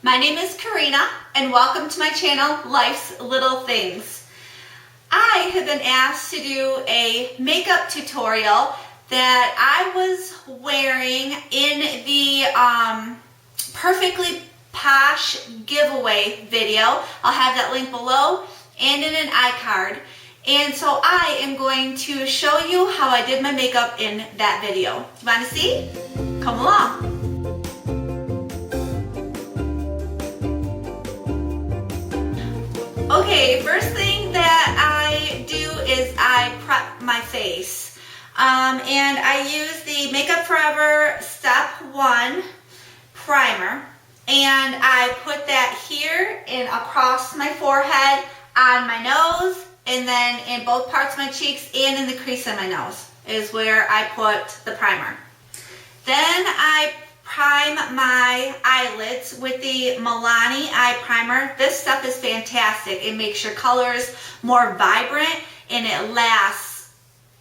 My name is Corinna and welcome to my channel, Life's Little Things. I have been asked to do a makeup tutorial that I was wearing in the Perfectly Posh giveaway video. I'll have that link below and in an iCard. And so I am going to show you how I did my makeup in that video. You want to see? Come along. Okay, first thing that I do is I prep my face. And I use the Makeup Forever Step 1 primer. And I put that here and across my forehead, on my nose, and then in both parts of my cheeks and in the crease of my nose is where I put the primer. Then I prime my eyelids with the Milani eye primer. This stuff is fantastic. It makes your colors more vibrant and it lasts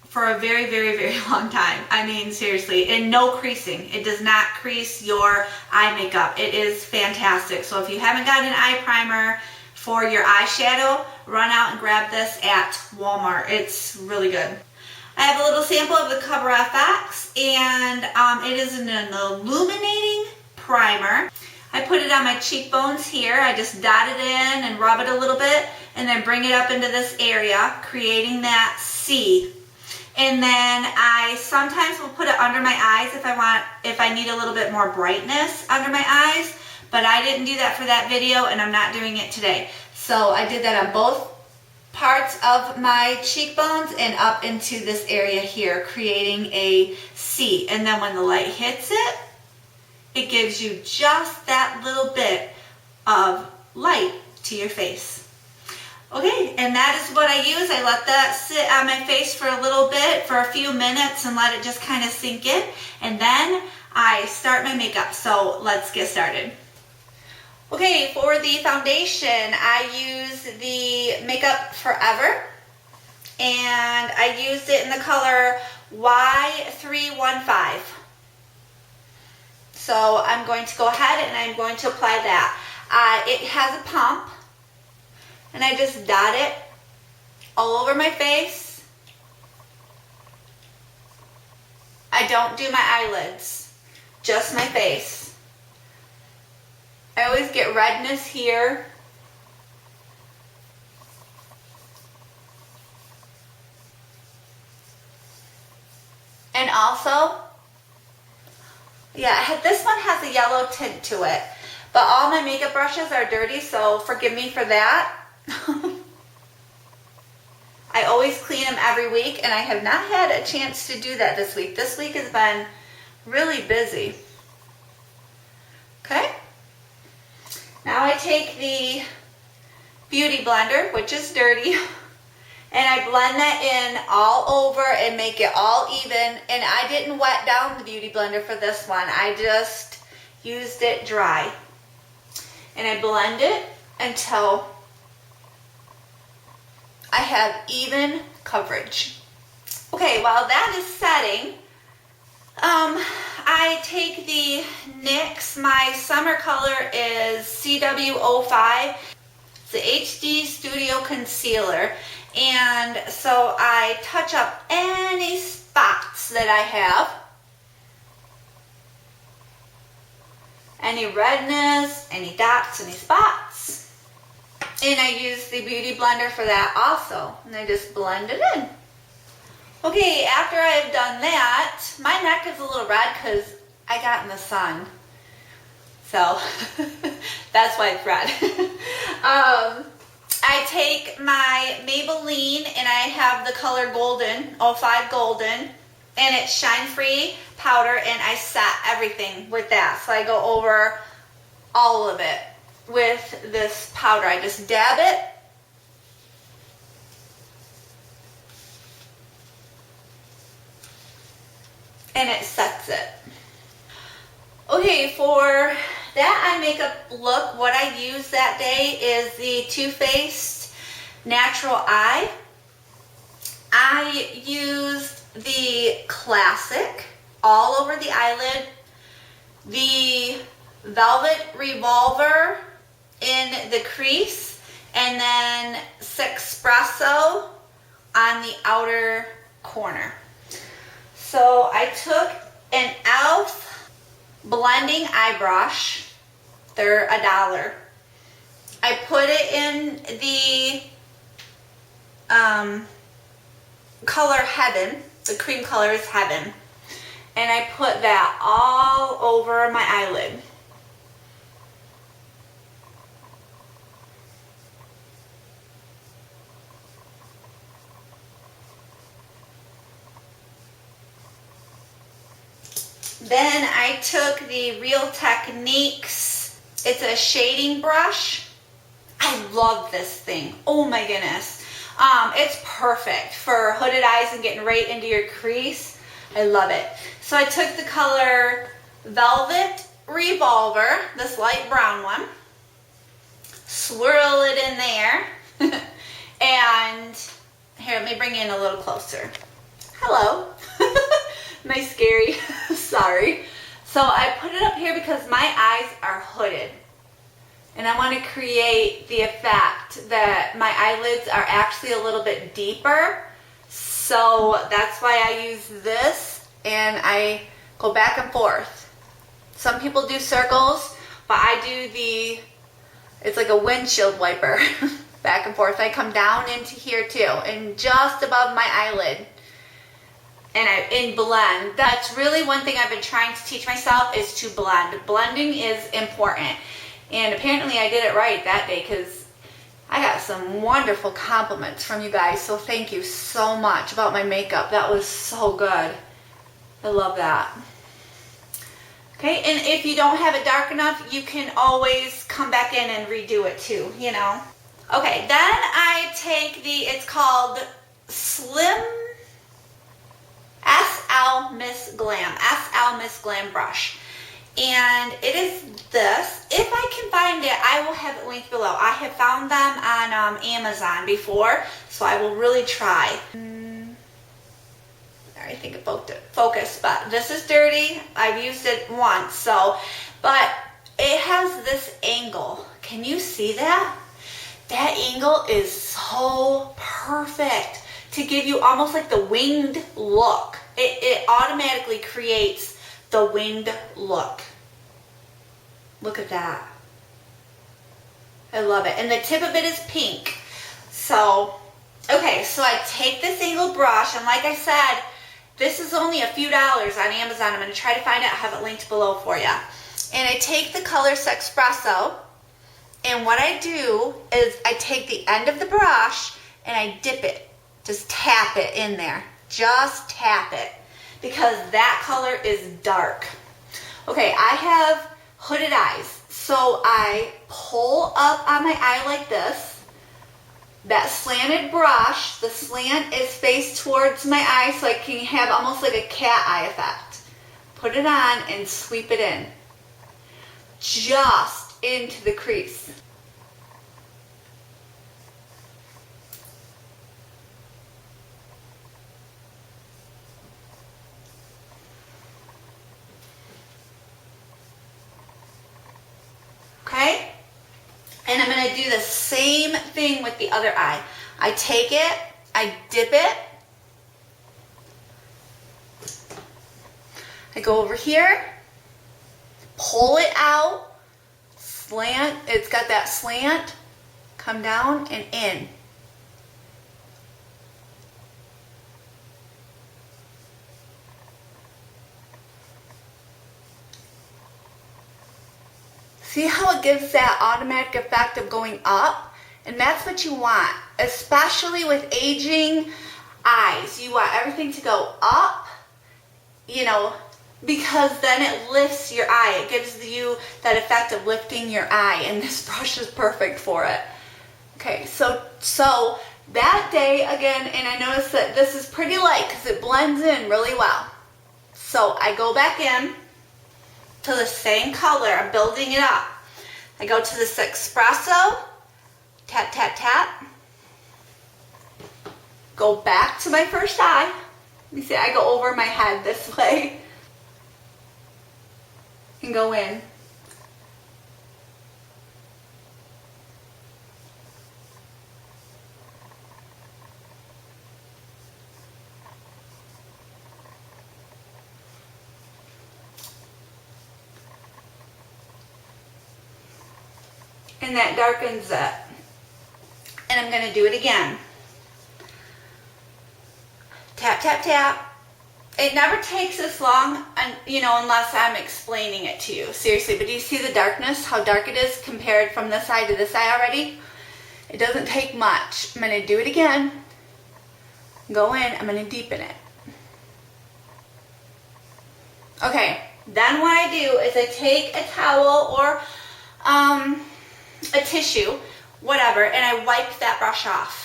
for a very, very, very long time. I mean, seriously, and no creasing. It does not crease your eye makeup. It is fantastic. So if you haven't got an eye primer for your eyeshadow, run out and grab this at Walmart. It's really good. I have a little sample of the Cover FX, and it is an illuminating primer. I put it on my cheekbones here. I just dot it in and rub it a little bit, and then bring it up into this area, creating that C. And then I sometimes will put it under my eyes if I need a little bit more brightness under my eyes, but I didn't do that for that video, and I'm not doing it today. So I did that on both parts of my cheekbones and up into this area here, creating a C. And then when the light hits it, it gives you just that little bit of light to your face. Okay, and that is what I use. I let that sit on my face for a little bit, for a few minutes, and let it just kind of sink in. And then I start my makeup. So let's get started. Okay, for the foundation, I use the Makeup Forever, and I used it in the color Y315. So I'm going to go ahead and I'm going to apply that. It has a pump, and I just dot it all over my face. I don't do my eyelids, just my face. I always get redness here. And also, yeah, this one has a yellow tint to it. But all my makeup brushes are dirty, so forgive me for that. I always clean them every week, and I have not had a chance to do that this week. This week has been really busy. Okay? Now I take the Beauty Blender, which is dirty, and I blend that in all over and make it all even. And I didn't wet down the Beauty Blender for this one. I just used it dry. And I blend it until I have even coverage. Okay, while that is setting, I take the NYX, my summer color is CW05, it's the HD Studio Concealer, and so I touch up any spots that I have, any redness, any dots, any spots, and I use the Beauty Blender for that also, and I just blend it in. Okay, after I've done that, my neck is a little red because I got in the sun. So, that's why it's red. I take my Maybelline and I have the color Golden, 05 Golden, and it's Shine Free powder, and I set everything with that. So I go over all of it with this powder. I just dab it. And it sets it. Okay, for that eye makeup look, what I used that day is the Too Faced Natural Eye. I used the Classic all over the eyelid, the Velvet Revolver in the crease, and then Espresso on the outer corner. So I took an e.l.f. blending eye brush. They're $1. I put it in the color Heaven. The cream color is Heaven. And I put that all over my eyelid. Then I took the Real Techniques, it's a shading brush. I love this thing. Oh my goodness. It's perfect for hooded eyes and getting right into your crease. I love it. So I took the color Velvet Revolver, this light brown one, swirl it in there, and here, let me bring you in a little closer. Hello. Am I scary? Sorry. So I put it up here because my eyes are hooded. And I want to create the effect that my eyelids are actually a little bit deeper. So that's why I use this and I go back and forth. Some people do circles, but I do it's like a windshield wiper. Back and forth. I come down into here too, and just above my eyelid. And blend. That's really one thing I've been trying to teach myself, is to blend. Blending is important. And apparently I did it right that day, because I got some wonderful compliments from you guys. So thank you so much about my makeup. That was so good. I love that. Okay, and if you don't have it dark enough, you can always come back in and redo it too, you know. Okay, then I take it's called Slim SL Miss Glam brush. And it is this. If I can find it, I will have it linked below. I have found them on Amazon before, so I will really try. I think it focused, but this is dirty. I've used it once, but it has this angle. Can you see that? That angle is so perfect to give you almost like the winged look. It automatically creates the winged look. Look at that. I love it. And the tip of it is pink. So, okay, so I take this angled brush, and like I said, this is only a few dollars on Amazon. I'm going to try to find it. I have it linked below for you. And I take the color Espresso, and what I do is I take the end of the brush and I dip it. Just tap it in there. Just tap it, because that color is dark. Okay, I have hooded eyes, so I pull up on my eye like this. That slanted brush, the slant is faced towards my eye, so I can have almost like a cat eye effect. Put it on and sweep it in. Just into the crease. Okay? And I'm going to do the same thing with the other eye. I take it, I dip it, I go over here, pull it out, slant, it's got that slant, come down and in. See how it gives that automatic effect of going up? And that's what you want, especially with aging eyes. You want everything to go up, you know, because then it lifts your eye. It gives you that effect of lifting your eye, and this brush is perfect for it. Okay, so that day, again, and I noticed that this is pretty light because it blends in really well. So I go back in to the same color. I'm building it up. I go to this Espresso, tap, tap, tap. Go back to my first eye. You see, I go over my head this way and go in. and that darkens it. And I'm going to do it again. Tap, tap, tap. It never takes this long, you know, unless I'm explaining it to you. Seriously, but do you see the darkness? How dark it is compared from this side to this side already? It doesn't take much. I'm going to do it again. Go in. I'm going to deepen it. Okay. Then what I do is I take a towel or a tissue, whatever, and I wipe that brush off.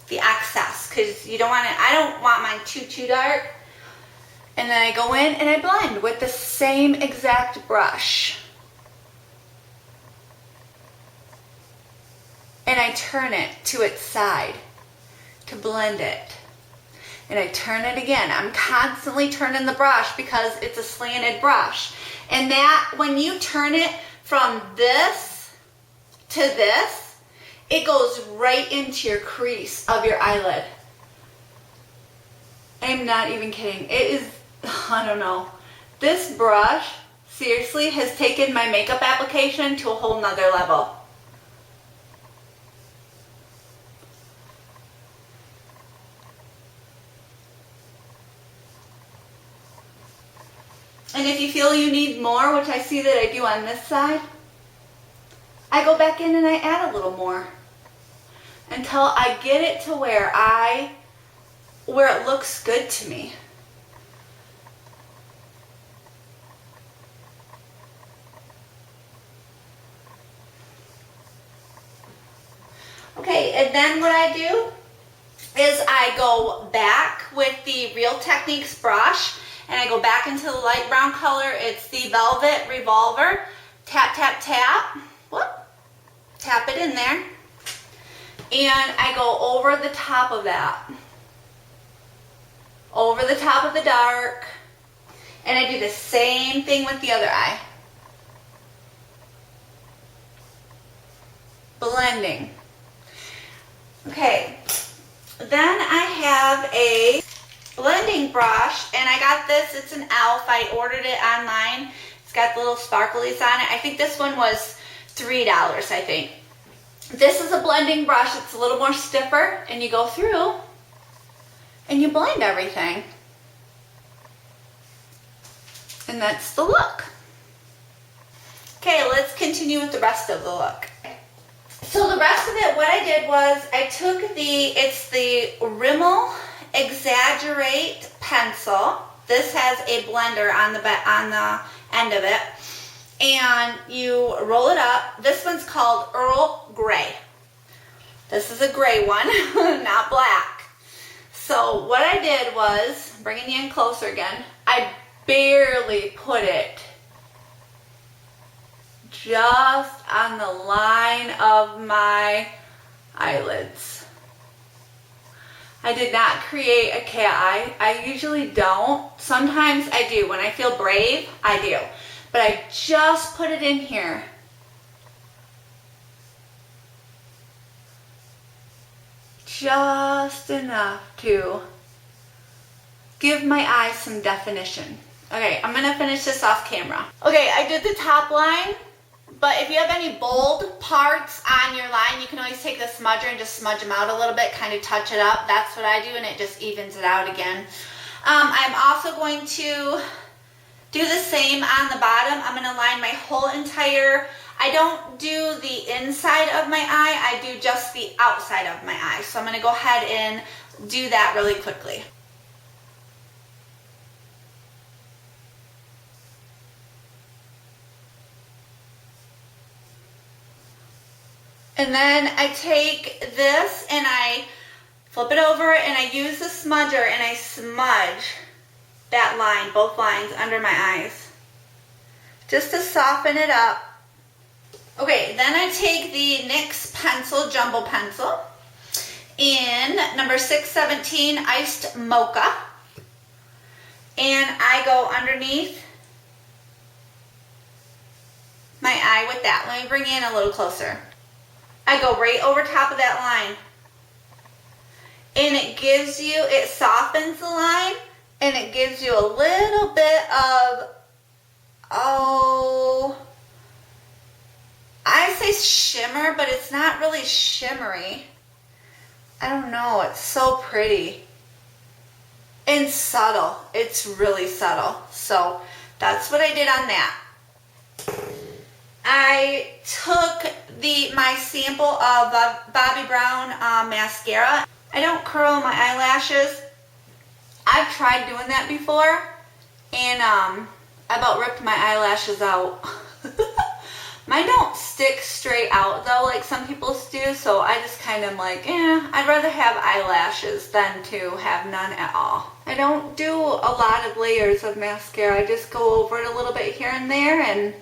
The excess, because you don't want it, I don't want mine too dark. And then I go in and I blend with the same exact brush. And I turn it to its side to blend it. And I turn it again. I'm constantly turning the brush because it's a slanted brush. And that, when you turn it from this to this, it goes right into your crease of your eyelid. I'm not even kidding. It is, I don't know. This brush, seriously, has taken my makeup application to a whole nother level. And if you feel you need more, which I see that I do on this side, I go back in and I add a little more until I get it to where it looks good to me. Okay, and then what I do is I go back with the Real Techniques brush and I go back into the light brown color. It's the Velvet Revolver. Tap, tap, tap. Whoop. Tap it in there. And I go over the top of that. Over the top of the dark. And I do the same thing with the other eye. Blending. Okay. Then I have a blending brush, and I got this. It's an e.l.f. I ordered it online. It's got the little sparklies on it. I think this one was $3, I think. This is a blending brush. It's a little more stiffer, and you go through and you blend everything. And that's the look. Okay, let's continue with the rest of the look. So the rest of it, what I did was I took it's the Rimmel Exaggerate pencil. This has a blender on the end of it. And you roll it up. This one's called Earl Grey. This is a gray one, not black. So what I did was, bringing you in closer again, I barely put it just on the line of my eyelids. I did not create a cat eye. I usually don't. Sometimes I do. When I feel brave, I do. But I just put it in here. Just enough to give my eyes some definition. Okay, I'm gonna finish this off camera. Okay, I did the top line, but if you have any bold parts on your line, you can always take the smudger and just smudge them out a little bit, kind of touch it up. That's what I do, and it just evens it out again. I'm also going to do the same on the bottom. I'm gonna line my whole entire, I don't do the inside of my eye, I do just the outside of my eye. So I'm gonna go ahead and do that really quickly. And then I take this and I flip it over and I use the smudger and I smudge that line, both lines under my eyes, just to soften it up. Okay, then I take the NYX pencil, jumbo pencil, in number 617 Iced Mocha, and I go underneath my eye with that. Let me bring you in a little closer. I go right over top of that line, and it softens the line, and it gives you a little bit of, I say it's shimmer, but it's not really shimmery. I don't know, it's so pretty. And subtle, it's really subtle. So that's what I did on that. I took my sample of Bobbi Brown mascara. I don't curl my eyelashes. I've tried doing that before, and I about ripped my eyelashes out. Mine don't stick straight out though, like some people's do, so I just kind of like, I'd rather have eyelashes than to have none at all. I don't do a lot of layers of mascara. I just go over it a little bit here and there and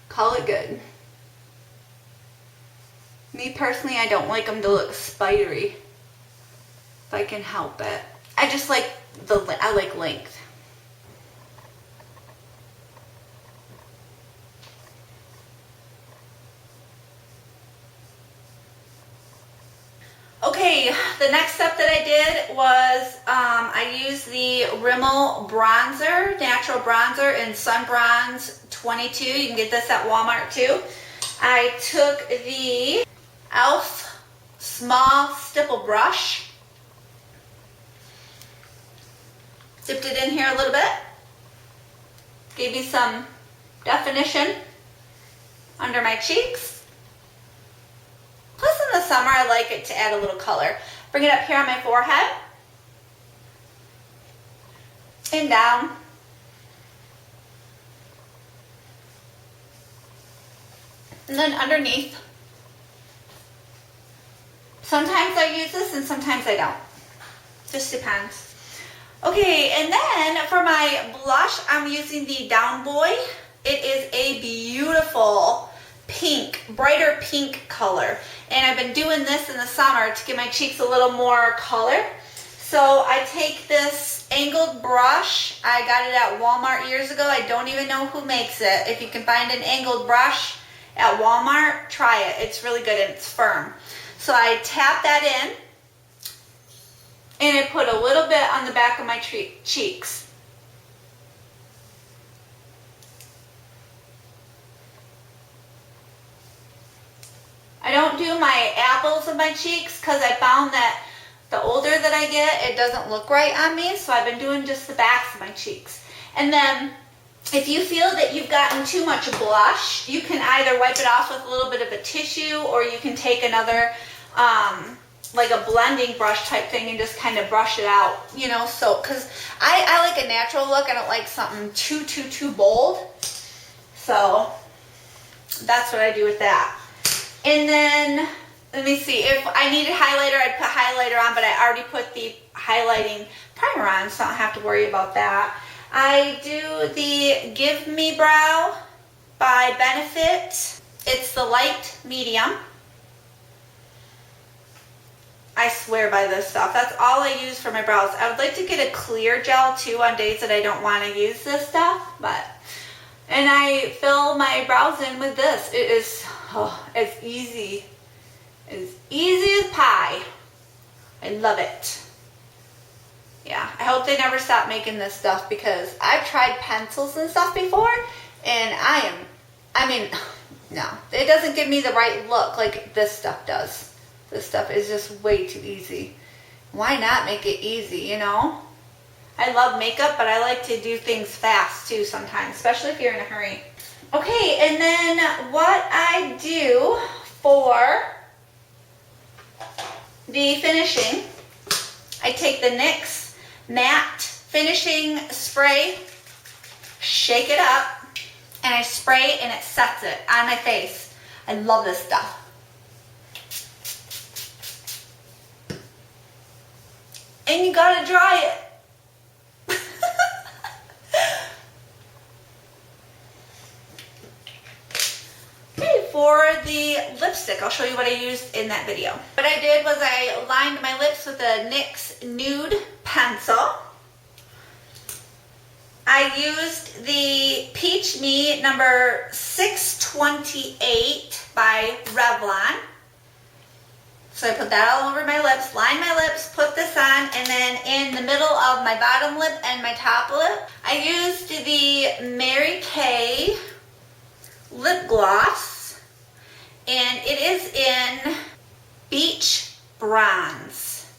call it good. Me personally, I don't like them to look spidery, if I can help it. I just like I like length. Okay, the next step that I did was I used the Rimmel bronzer, natural bronzer in Sun Bronze 22. You can get this at Walmart too. I took the e.l.f. small stipple brush, dipped it in here a little bit, gave me some definition under my cheeks. Plus in the summer I like it to add a little color. Bring it up here on my forehead and down. And then underneath. Sometimes I use this and sometimes I don't. Just depends. Okay, and then for my blush, I'm using the Down Boy. It is a beautiful pink, brighter pink color. And I've been doing this in the summer to give my cheeks a little more color. So I take this angled brush. I got it at Walmart years ago. I don't even know who makes it. If you can find an angled brush at Walmart, try it. It's really good and it's firm. So I tap that in and I put a little bit on the back of my cheeks. I don't do my apples of my cheeks because I found that the older that I get, it doesn't look right on me. So I've been doing just the backs of my cheeks. And then if you feel that you've gotten too much blush, you can either wipe it off with a little bit of a tissue, or you can take another, like a blending brush type thing and just kind of brush it out, you know, so, because I like a natural look. I don't like something too bold. So that's what I do with that. And then, let me see, if I needed highlighter, I'd put highlighter on, but I already put the highlighting primer on, so I don't have to worry about that. I do the Give Me Brow by Benefit. It's the light medium. I swear by this stuff. That's all I use for my brows. I would like to get a clear gel too on days that I don't want to use this stuff, but, and I fill my brows in with this. It is, as easy as pie. I love it. Yeah, I hope they never stop making this stuff, because I've tried pencils and stuff before, and I mean, no, it doesn't give me the right look like this stuff does. This stuff is just way too easy. Why not make it easy, you know? I love makeup, but I like to do things fast too sometimes, especially if you're in a hurry. Okay, and then what I do for the finishing, I take the NYX Matte Finishing Spray, shake it up, and I spray and it sets it on my face. I love this stuff. And you gotta dry it. Okay, for the lipstick, I'll show you what I used in that video. What I did was I lined my lips with a NYX Nude pencil. I used the Peach Me number 628 by Revlon. So I put that all over my lips, line my lips, put this on, and then in the middle of my bottom lip and my top lip, I used the Mary Kay lip gloss, is in Beach Bronze.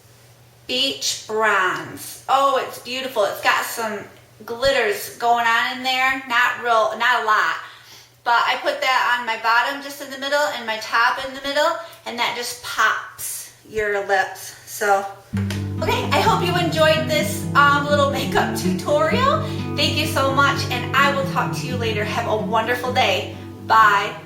Beach Bronze. Oh, it's beautiful. It's got some glitters going on in there. Not a lot. But I put that on my bottom just in the middle and my top in the middle, and that just pops your lips. So, okay, I hope you enjoyed this little makeup tutorial. Thank you so much, and I will talk to you later. Have a wonderful day. Bye.